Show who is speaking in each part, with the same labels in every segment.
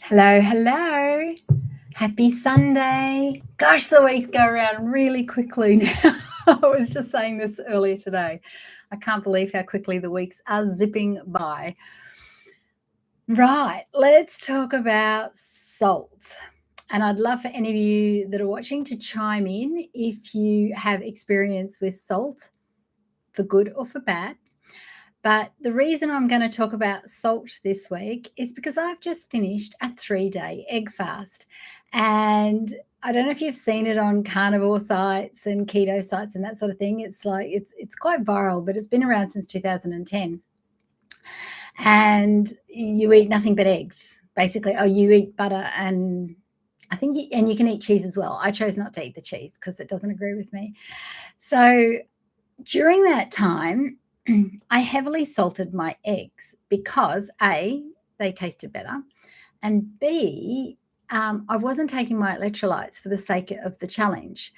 Speaker 1: Hello, hello. Happy Sunday. Gosh, the weeks go around really quickly now. I was just saying this earlier today. I can't believe how quickly the weeks are zipping by. Right, let's talk about salt. And I'd love for any of you that are watching to chime in if you have experience with salt, for good or for bad. But the reason I'm going to talk about salt this week is because I've just finished a 3-day egg fast. And I don't know if you've seen it on carnivore sites and keto sites and that sort of thing. It's quite viral, but it's been around since 2010. And you eat nothing but eggs, basically. Oh, you eat butter and I think you can eat cheese as well. I chose not to eat the cheese because it doesn't agree with me. So during that time, I heavily salted my eggs because A, they tasted better, and B, I wasn't taking my electrolytes for the sake of the challenge.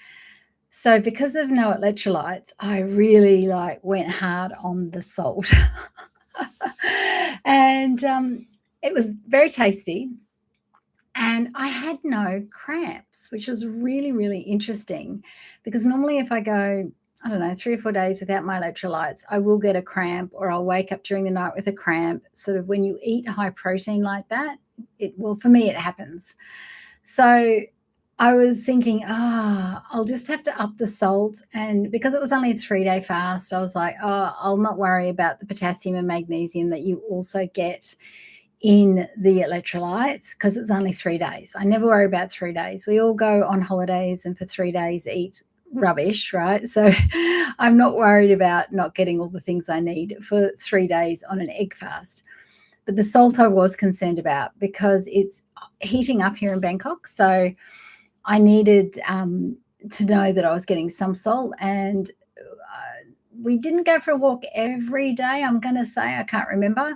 Speaker 1: So because of no electrolytes, I really went hard on the salt. And it was very tasty. And I had no cramps, which was really, really interesting because normally if I go, I don't know, 3 or 4 days without my electrolytes, I will get a cramp or I'll wake up during the night with a cramp. Sort of when you eat high protein like that, for me, it happens. So I was thinking, I'll just have to up the salt. And because it was only a 3-day fast, I was like, I'll not worry about the potassium and magnesium that you also get in the electrolytes because it's only 3 days. I never worry about 3 days. We all go on holidays and for 3 days eat rubbish, right? So I'm not worried about not getting all the things I need for 3 days on an egg fast. But the salt I was concerned about because it's heating up here in Bangkok. So I needed to know that I was getting some salt, and we didn't go for a walk every day, I'm going to say. I can't remember.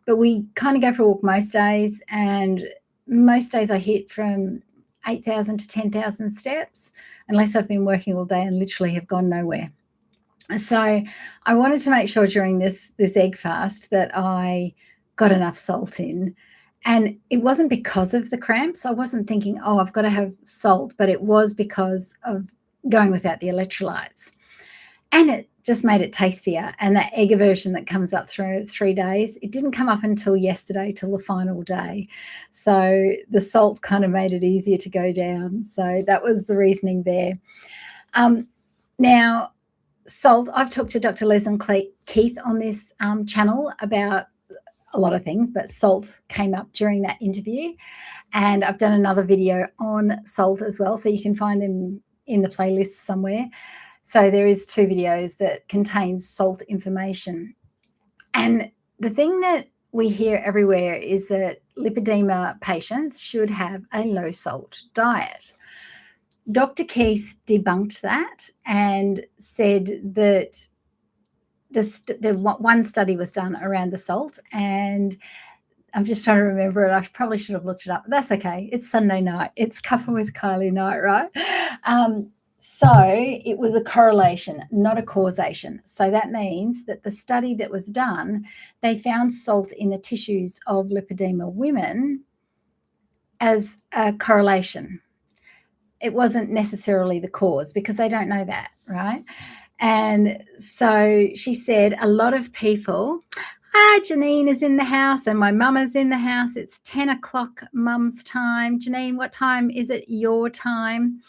Speaker 1: But we kind of go for a walk most days, and most days I hit from 8,000 to 10,000 steps, unless I've been working all day and literally have gone nowhere. So I wanted to make sure during this egg fast that I got enough salt in. And it wasn't because of the cramps. I wasn't thinking, I've got to have salt, but it was because of going without the electrolytes. And it just made it tastier. And that egg aversion that comes up through 3 days, it didn't come up until yesterday, till the final day. So the salt kind of made it easier to go down. So that was the reasoning there. Now, salt, I've talked to Dr. Leslie Keith on this channel about a lot of things, but salt came up during that interview. And I've done another video on salt as well. So you can find them in the playlist somewhere. So there is 2 videos that contain salt information. And the thing that we hear everywhere is that lipedema patients should have a low salt diet. Dr. Keith debunked that and said that one study was done around the salt, and I'm just trying to remember it. I probably should have looked it up. That's okay. It's Sunday night. It's Cuppa with Kylie night, right? So it was a correlation, not a causation. So that means that the study that was done, they found salt in the tissues of lipedema women as a correlation. It wasn't necessarily the cause because they don't know that, right? And so she said a lot of people, Janine is in the house and my mum is in the house. It's 10 o'clock mum's time. Janine, what time is it your time?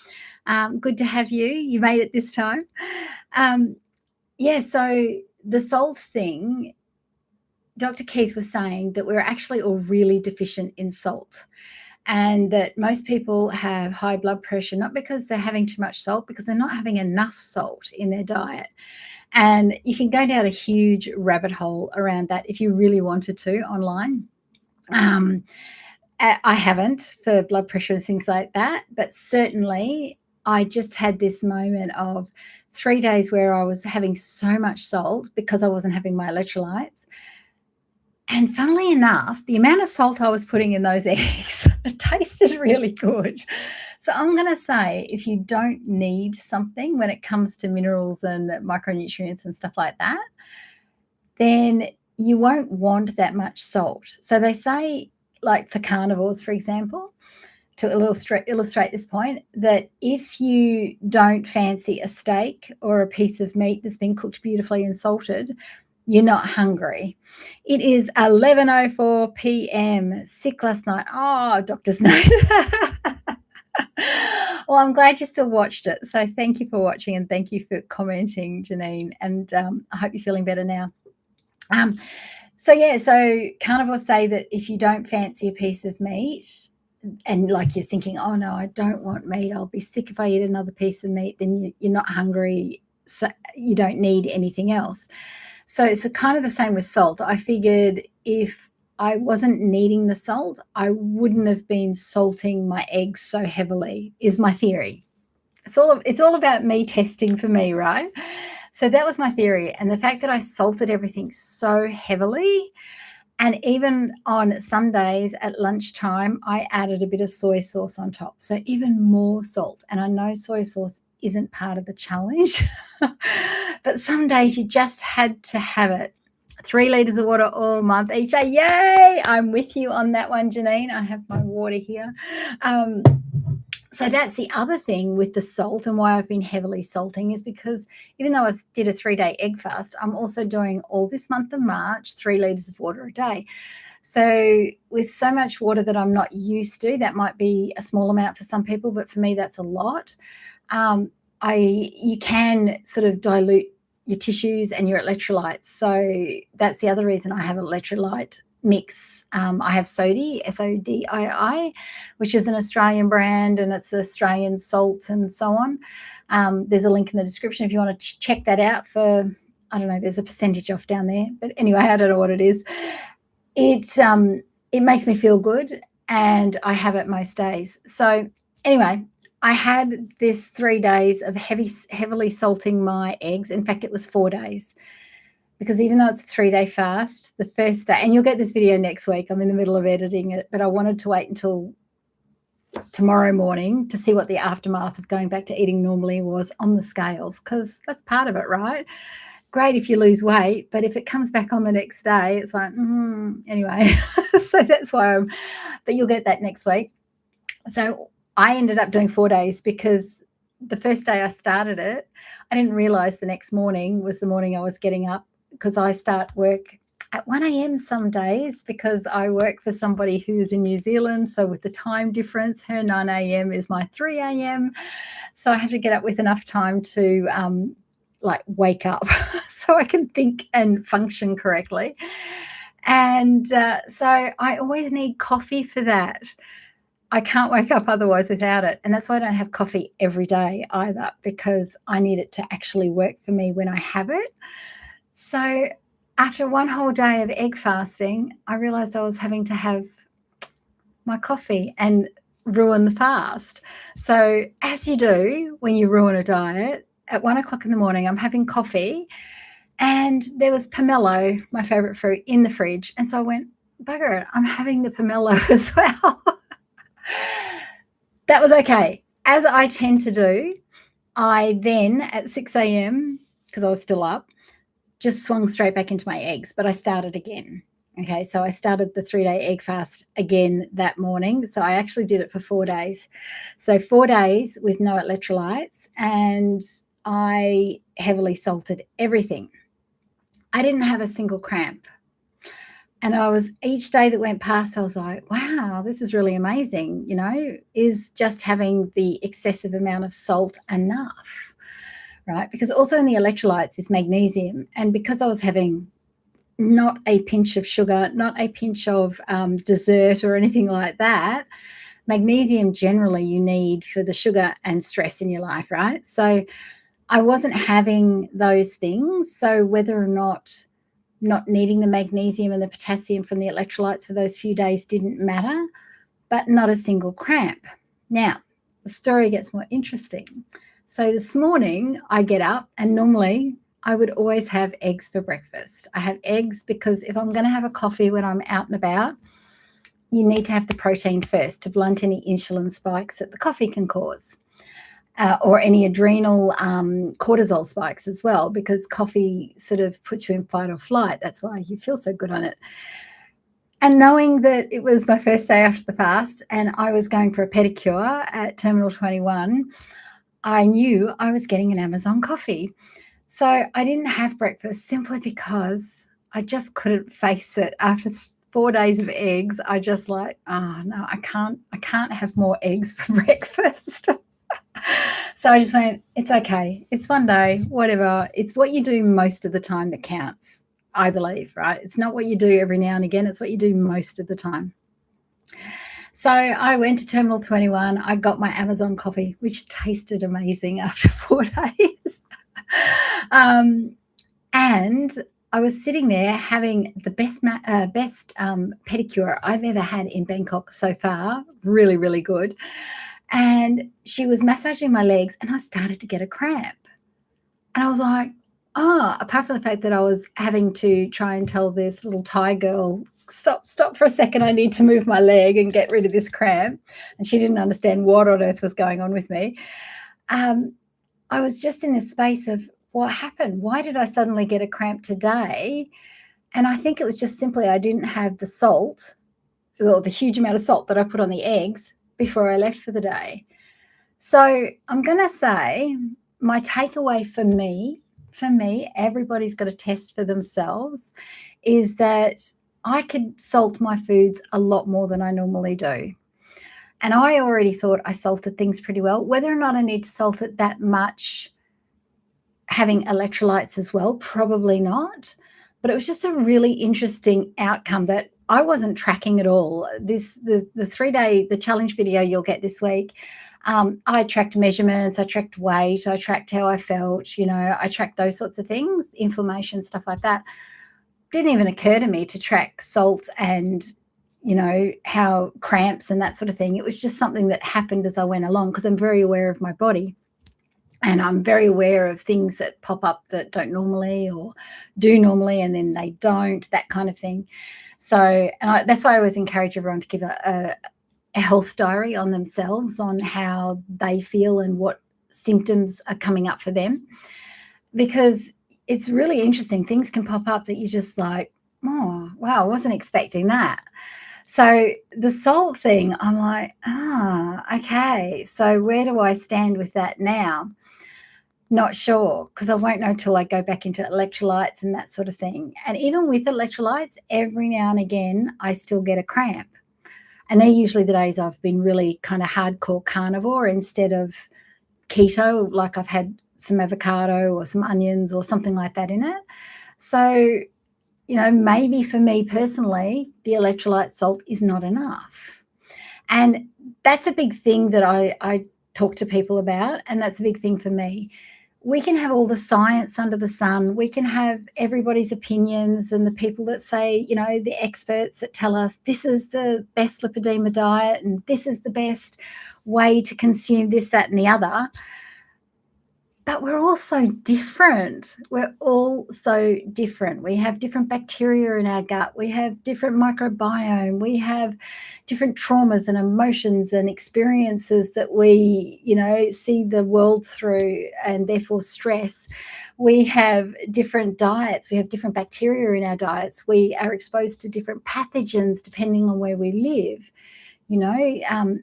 Speaker 1: Good to have you. You made it this time. So the salt thing, Dr. Keith was saying that we're actually all really deficient in salt, and that most people have high blood pressure, not because they're having too much salt, because they're not having enough salt in their diet. And you can go down a huge rabbit hole around that if you really wanted to online. I haven't for blood pressure and things like that, but certainly I just had this moment of 3 days where I was having so much salt because I wasn't having my electrolytes. And funnily enough, the amount of salt I was putting in those eggs, it tasted really good. So I'm going to say, if you don't need something when it comes to minerals and micronutrients and stuff like that, then you won't want that much salt. So they say like for carnivores, for example, to illustrate this point, that if you don't fancy a steak or a piece of meat that's been cooked beautifully and salted, you're not hungry. It is 11:04 p.m. Sick last night. Oh, doctor's note. Well, I'm glad you still watched it. So thank you for watching, and thank you for commenting, Janine. And I hope you're feeling better now. So carnivores say that if you don't fancy a piece of meat, and like you're thinking, oh no, I don't want meat, I'll be sick if I eat another piece of meat, then you're not hungry, so you don't need anything else. So it's kind of the same with salt. I figured if I wasn't needing the salt, I wouldn't have been salting my eggs so heavily, is my theory. It's all about me testing for me, right? So that was my theory. And the fact that I salted everything so heavily, and even on some days at lunchtime, I added a bit of soy sauce on top. So even more salt. And I know soy sauce isn't part of the challenge, but some days you just had to have it. 3 litres of water all month each day. Yay! I'm with you on that one, Janine. I have my water here. So that's the other thing with the salt, and why I've been heavily salting is because even though I did a 3-day egg fast, I'm also doing all this month of March 3 litres of water a day. So with so much water that I'm not used to, that might be a small amount for some people, but for me that's a lot. You can sort of dilute your tissues and your electrolytes. So that's the other reason I have electrolyte mix. I have Sodii, Sodii, which is an Australian brand, and it's Australian salt and so on. There's a link in the description if you want to check that out for, I don't know, there's a percentage off down there. But anyway, I don't know what it is. It makes me feel good, and I have it most days. So anyway, I had this 3 days of heavily salting my eggs. In fact, it was 4 days. Because even though it's a 3-day fast, the first day, and you'll get this video next week, I'm in the middle of editing it, but I wanted to wait until tomorrow morning to see what the aftermath of going back to eating normally was on the scales, because that's part of it, right? Great if you lose weight, but if it comes back on the next day, it's like, anyway. So that's why but you'll get that next week. So I ended up doing 4 days because the first day I started it, I didn't realize the next morning was the morning I was getting up, because I start work at 1 a.m. some days because I work for somebody who's in New Zealand. So with the time difference, her 9 a.m. is my 3 a.m. So I have to get up with enough time to wake up so I can think and function correctly. And so I always need coffee for that. I can't wake up otherwise without it. And that's why I don't have coffee every day either, because I need it to actually work for me when I have it. So after one whole day of egg fasting, I realized I was having to have my coffee and ruin the fast. So as you do when you ruin a diet, at 1 o'clock in the morning, I'm having coffee, and there was pomelo, my favorite fruit, in the fridge. And so I went, bugger it, I'm having the pomelo as well. That was okay. As I tend to do, I then at 6 a.m., because I was still up, just swung straight back into my eggs, but I started again. Okay, so I started the 3-day egg fast again that morning. So I actually did it for 4 days. So 4 days with no electrolytes, and I heavily salted everything. I didn't have a single cramp. And each day that went past, I was like, wow, this is really amazing. Is just having the excessive amount of salt enough? Right? Because also in the electrolytes is magnesium. And because I was having not a pinch of sugar, not a pinch of dessert or anything like that, magnesium generally you need for the sugar and stress in your life, right? So I wasn't having those things. So whether or not needing the magnesium and the potassium from the electrolytes for those few days didn't matter, but not a single cramp. Now, the story gets more interesting. So this morning I get up, and normally I would always have eggs for breakfast. I have eggs because if I'm going to have a coffee when I'm out and about, you need to have the protein first to blunt any insulin spikes that the coffee can cause, or any adrenal cortisol spikes as well, because coffee sort of puts you in fight or flight. That's why you feel so good on it. And knowing that it was my first day after the fast and I was going for a pedicure at Terminal 21, I knew I was getting an Amazon coffee. So I didn't have breakfast simply because I just couldn't face it. After 4 days of eggs, I just like, oh no, I can't have more eggs for breakfast. So I just went, it's okay. It's one day, whatever. It's what you do most of the time that counts, I believe, right? It's not what you do every now and again, it's what you do most of the time. So I went to Terminal 21. I got my Amazon coffee, which tasted amazing after 4 days. And I was sitting there having the best pedicure I've ever had in Bangkok so far. Really, really good. And she was massaging my legs, and I started to get a cramp. And I was like, oh, apart from the fact that I was having to try and tell this little Thai girl, stop for a second, I need to move my leg and get rid of this cramp. And she didn't understand what on earth was going on with me. I was just in this space of what happened? Why did I suddenly get a cramp today? And I think it was just simply I didn't have the salt, or the huge amount of salt that I put on the eggs before I left for the day. So I'm going to say my takeaway for me, everybody's got to test for themselves, is that I could salt my foods a lot more than I normally do. And I already thought I salted things pretty well. Whether or not I need to salt it that much, having electrolytes as well, probably not. But it was just a really interesting outcome that I wasn't tracking at all. The 3-day, the challenge video you'll get this week, I tracked measurements, I tracked weight, I tracked how I felt, I tracked those sorts of things, inflammation, stuff like that. Didn't even occur to me to track salt and, how cramps and that sort of thing. It was just something that happened as I went along because I'm very aware of my body. And I'm very aware of things that pop up that don't normally or do normally, and then they don't, that kind of thing. So, that's why I always encourage everyone to give a health diary on themselves, on how they feel and what symptoms are coming up for them, because it's really interesting. Things can pop up that you're just like, oh, wow, I wasn't expecting that. So the salt thing, I'm like, okay, so where do I stand with that now? Not sure, because I won't know till I go back into electrolytes and that sort of thing. And even with electrolytes, every now and again, I still get a cramp. And they're usually the days I've been really kind of hardcore carnivore instead of keto, like I've had some avocado or some onions or something like that in it. So, maybe for me personally, the electrolyte salt is not enough. And that's a big thing that I talk to people about, and that's a big thing for me. We can have all the science under the sun. We can have everybody's opinions and the people that say, the experts that tell us this is the best lipedema diet and this is the best way to consume this, that, and the other. But we're all so different. We're all so different. We have different bacteria in our gut. We have different microbiome. We have different traumas and emotions and experiences that we, see the world through, and therefore stress. We have different diets. We have different bacteria in our diets. We are exposed to different pathogens depending on where we live.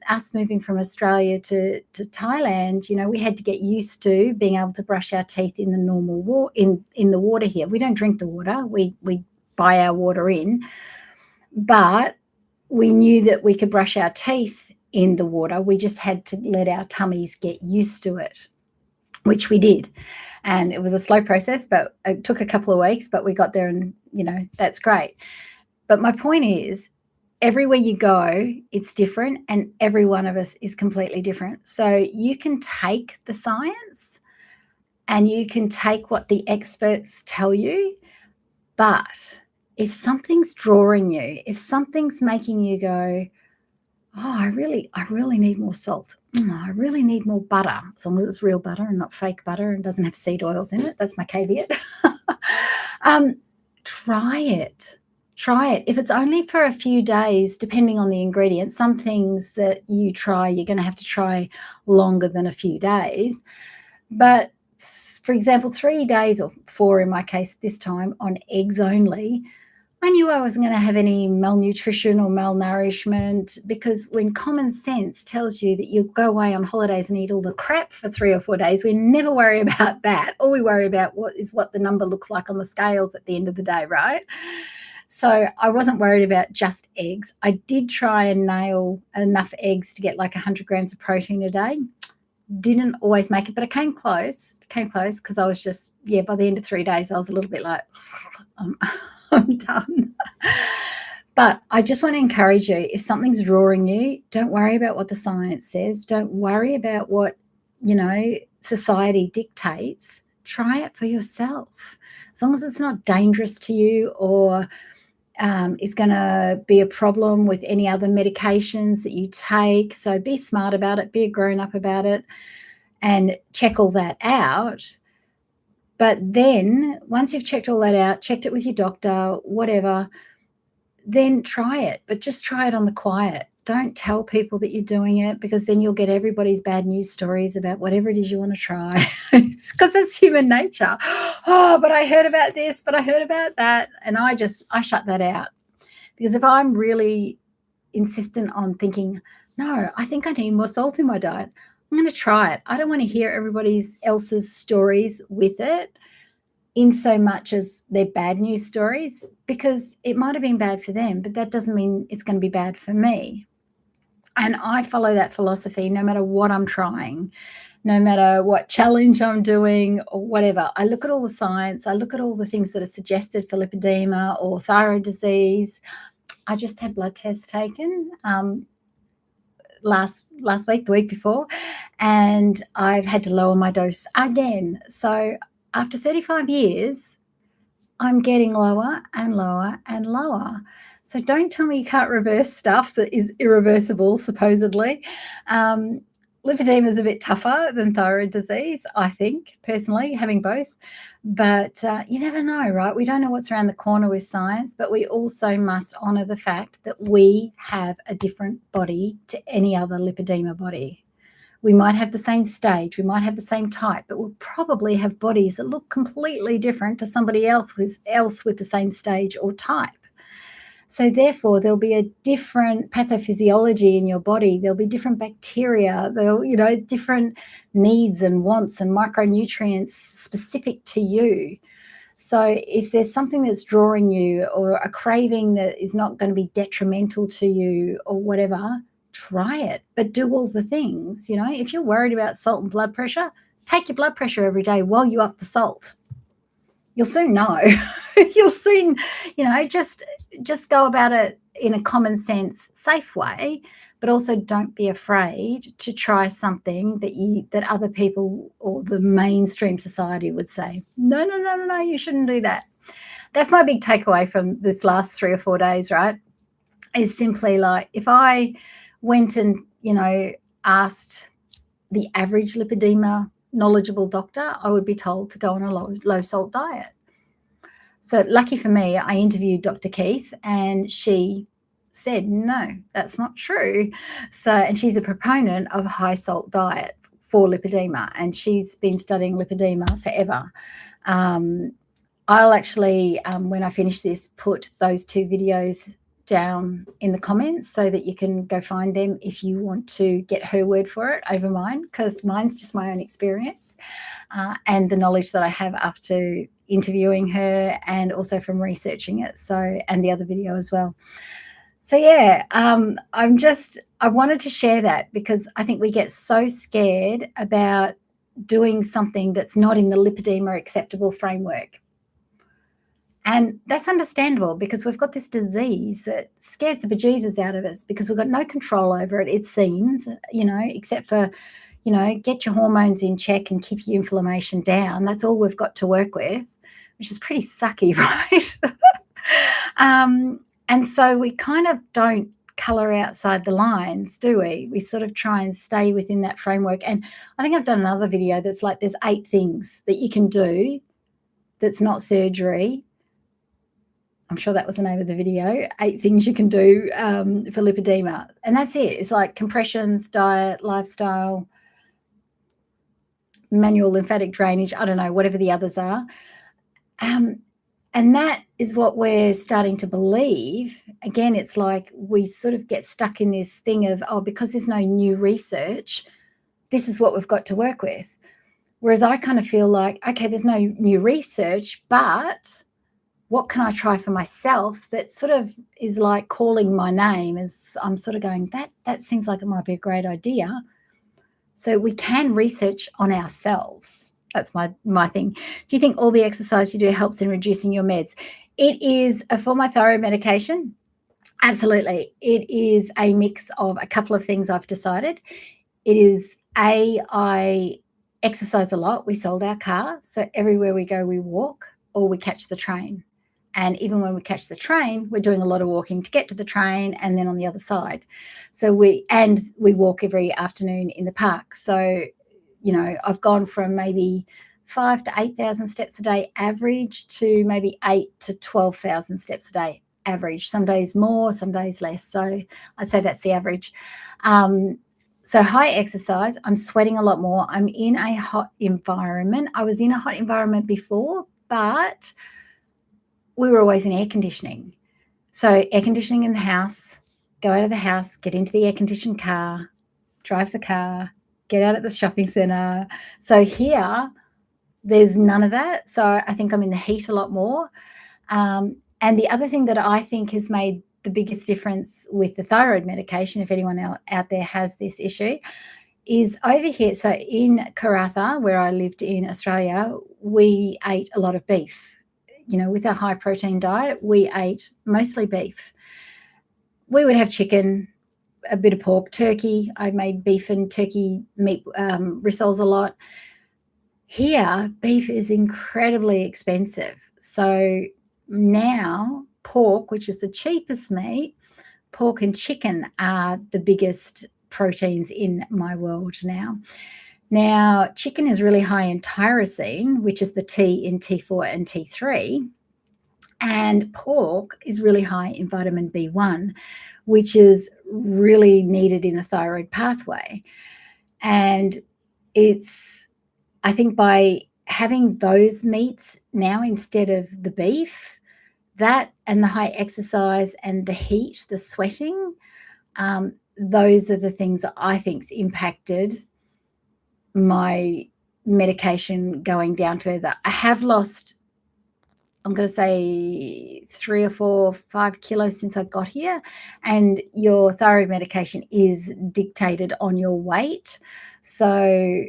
Speaker 1: Us moving from Australia to Thailand, we had to get used to being able to brush our teeth in the normal water, in the water here. We don't drink the water. We buy our water in, but we knew that we could brush our teeth in the water. We just had to let our tummies get used to it, which we did. And it was a slow process, but it took a couple of weeks, but we got there, and, that's great. But my point is, everywhere you go, it's different, and every one of us is completely different. So you can take the science and you can take what the experts tell you, but if something's drawing you, if something's making you go, oh, I really need more salt. I really need more butter, as long as it's real butter and not fake butter and doesn't have seed oils in it. That's my caveat. Try it. Try it. If it's only for a few days, depending on the ingredients, some things that you try, you're going to have to try longer than a few days. But for example, 3 days, or 4 in my case this time, on eggs only, I knew I wasn't going to have any malnutrition or malnourishment, because when common sense tells you that you'll go away on holidays and eat all the crap for 3 or 4 days, we never worry about that. All we worry about what the number looks like on the scales at the end of the day, right? So I wasn't worried about just eggs. I did try and nail enough eggs to get like 100 grams of protein a day. Didn't always make it, but I came close because I was just, by the end of 3 days, I was a little bit like, I'm done. But I just want to encourage you, if something's drawing you, don't worry about what the science says. Don't worry about what, society dictates. Try it for yourself. As long as it's not dangerous to you or is going to be a problem with any other medications that you take. So be smart about it, be a grown-up about it, and check all that out. But then once you've checked all that out, checked it with your doctor, whatever, then try it. But just try it on the quiet. Don't tell people that you're doing it, because then you'll get everybody's bad news stories about whatever it is you want to try. It's because it's human nature. Oh, but I heard about this, but I heard about that. And I shut that out. Because if I'm really insistent on thinking, no, I think I need more salt in my diet, I'm going to try it. I don't want to hear everybody else's stories with it, in so much as they're bad news stories, because it might have been bad for them, but that doesn't mean it's going to be bad for me. And I follow that philosophy no matter what I'm trying, no matter what challenge I'm doing or whatever. I look at all the science. I look at all the things that are suggested for lipedema or thyroid disease. I just had blood tests taken last week, the week before, and I've had to lower my dose again. So after 35 years, I'm getting lower and lower and lower. So don't tell me you can't reverse stuff that is irreversible, supposedly. Lipedema is a bit tougher than thyroid disease, I think, personally, having both. But you never know, right? We don't know what's around the corner with science, but we also must honour the fact that we have a different body to any other lipedema body. We might have the same stage, we might have the same type, but we'll probably have bodies that look completely different to somebody else with the same stage or type. So therefore, there'll be a different pathophysiology in your body. There'll be different bacteria. There'll, different needs and wants and micronutrients specific to you. So if there's something that's drawing you, or a craving that is not going to be detrimental to you or whatever, try it, but do all the things. If you're worried about salt and blood pressure, take your blood pressure every day while you up the salt. You'll soon know. You'll soon, just go about it in a common sense, safe way, but also don't be afraid to try something that other people or the mainstream society would say, no, you shouldn't do that. That's my big takeaway from this last 3 or 4 days, right? Is simply like, if I went and, asked the average lipedema knowledgeable doctor, I would be told to go on a low salt diet. So lucky for me, I interviewed Dr. Keith, and she said, no, that's not true. And she's a proponent of a high salt diet for lipedema, and she's been studying lipedema forever. I'll actually, when I finish this, put those 2 videos down in the comments so that you can go find them if you want to get her word for it over mine, because mine's just my own experience and the knowledge that I have after interviewing her, and also from researching it, and the other video as well. So I wanted to share that, because I think we get so scared about doing something that's not in the lipedema acceptable framework. And that's understandable, because we've got this disease that scares the bejesus out of us, because we've got no control over it, it seems, except for, get your hormones in check and keep your inflammation down. That's all we've got to work with, which is pretty sucky, right? And so we kind of don't colour outside the lines, do we? We sort of try and stay within that framework. And I think I've done another video that's like, there's 8 things that you can do that's not surgery. I'm sure that was the name of the video, 8 things you can do for lipedema. And that's it. It's like compressions, diet, lifestyle, manual lymphatic drainage, I don't know, whatever the others are. And that is what we're starting to believe. Again, it's like we sort of get stuck in this thing of, oh, because there's no new research, this is what we've got to work with. Whereas I kind of feel like, okay, there's no new research, but what can I try for myself that sort of is like calling my name, as I'm sort of going, that seems like it might be a great idea. So we can research on ourselves. That's my thing. Do you think all the exercise you do helps in reducing your meds? It is for my thyroid medication. Absolutely. It is a mix of a couple of things I've decided. It is I exercise a lot. We sold our car. So everywhere we go, we walk or we catch the train. And even when we catch the train, we're doing a lot of walking to get to the train and then on the other side. So we walk every afternoon in the park. So, I've gone from maybe 5,000 to 8,000 steps a day average to maybe 8,000 to 12,000 steps a day average. Some days more, some days less. So I'd say that's the average. So high exercise, I'm sweating a lot more. I'm in a hot environment. I was in a hot environment before, but we were always in air conditioning. So air conditioning in the house, go out of the house, get into the air-conditioned car, drive the car, get out at the shopping centre. So here, there's none of that. So I think I'm in the heat a lot more. And the other thing that I think has made the biggest difference with the thyroid medication, if anyone out there has this issue, is over here. So in Karratha, where I lived in Australia, we ate a lot of beef. With our high protein diet, we ate mostly beef. We would have chicken, a bit of pork, turkey. I made beef and turkey meat rissoles a lot. Here, beef is incredibly expensive. So now pork, which is the cheapest meat, pork and chicken are the biggest proteins in my world now. Now, chicken is really high in tyrosine, which is the T in T4 and T3. And pork is really high in vitamin B1, which is really needed in the thyroid pathway. And I think by having those meats now instead of the beef, that and the high exercise and the heat, the sweating, those are the things that I think's impacted my medication going down further. I have lost, I'm going to say 3 or 4, 5 kilos since I got here. And your thyroid medication is dictated on your weight. So,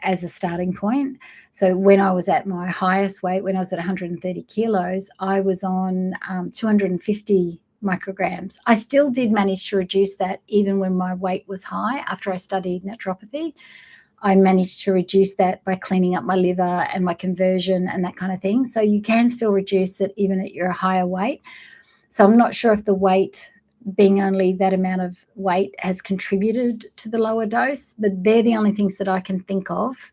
Speaker 1: as a starting point. So when I was at my highest weight, when I was at 130 kilos, I was on 250 micrograms. I still did manage to reduce that even when my weight was high. After I studied naturopathy, I managed to reduce that by cleaning up my liver and my conversion and that kind of thing. So you can still reduce it even at your higher weight. So I'm not sure if the weight, being only that amount of weight, has contributed to the lower dose, but they're the only things that I can think of.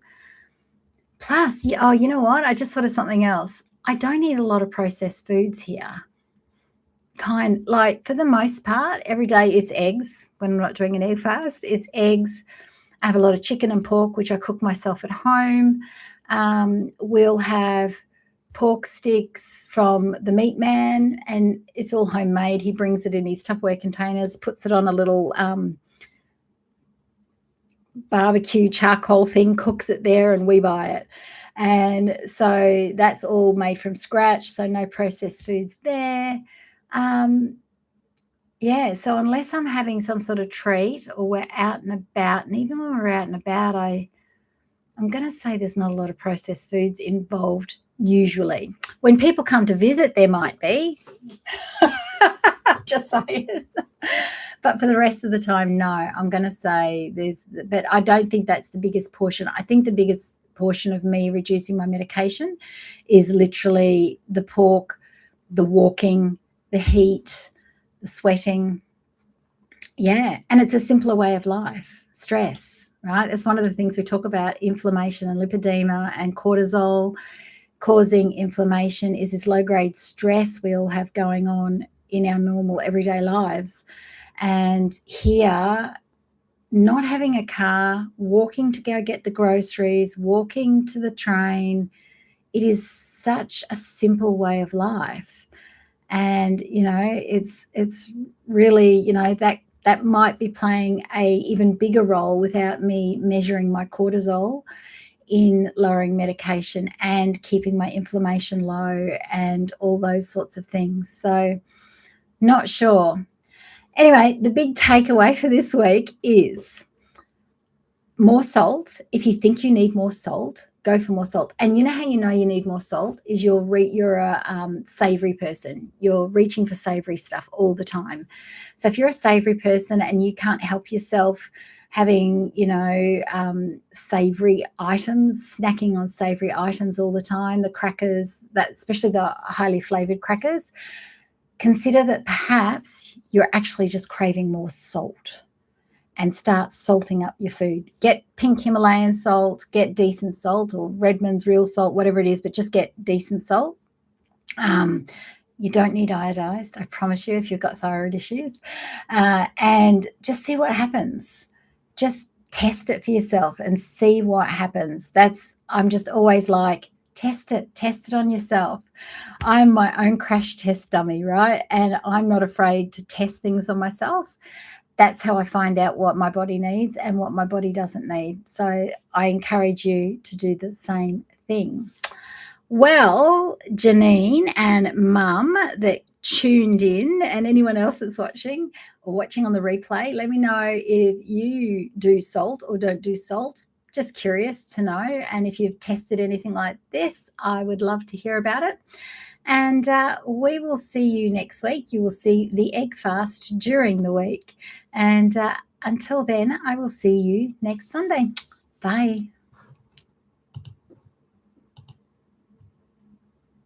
Speaker 1: Plus, you know what? I just thought of something else. I don't eat a lot of processed foods here. For the most part, every day it's eggs. When I'm not doing an egg fast, it's eggs. I have a lot of chicken and pork, which I cook myself at home. We'll have pork sticks from the meat man, and it's all homemade. He brings it in his Tupperware containers, puts it on a little barbecue charcoal thing, cooks it there, and we buy it. And so that's all made from scratch, so no processed foods there. So unless I'm having some sort of treat or we're out and about, and even when we're out and about, I'm going to say there's not a lot of processed foods involved usually. When people come to visit, there might be. Just saying. But for the rest of the time, no. I'm going to say but I don't think that's the biggest portion. I think the biggest portion of me reducing my medication is literally the pork, the walking, the heat, the sweating. Yeah. And it's a simpler way of life. Stress, right? That's one of the things we talk about, inflammation and lipedema and cortisol causing inflammation is this low-grade stress we all have going on in our normal everyday lives. And here, not having a car, walking to go get the groceries, walking to the train, it is such a simple way of life. And, it's really, that might be playing a even bigger role without me measuring my cortisol in lowering medication and keeping my inflammation low and all those sorts of things. So not sure. Anyway, the big takeaway for this week is more salt. If you think you need more salt, go for more salt. And you know how you know you need more salt is you're a savory person. You're reaching for savory stuff all the time. So if you're a savory person and you can't help yourself having, savory items, snacking on savory items all the time, the crackers, that especially the highly flavored crackers, consider that perhaps you're actually just craving more salt, and start salting up your food. Get pink Himalayan salt, get decent salt, or Redmond's real salt, whatever it is, but just get decent salt. You don't need iodized, I promise you, if you've got thyroid issues. And just see what happens. Just test it for yourself and see what happens. I'm just always like, test it on yourself. I'm my own crash test dummy, right? And I'm not afraid to test things on myself. That's how I find out what my body needs and what my body doesn't need. So I encourage you to do the same thing. Well, Janine and Mum that tuned in, and anyone else that's watching or watching on the replay, let me know if you do salt or don't do salt. Just curious to know. And if you've tested anything like this, I would love to hear about it. And we will see you next week. You will see the egg fast during the week. And until then, I will see you next Sunday. Bye.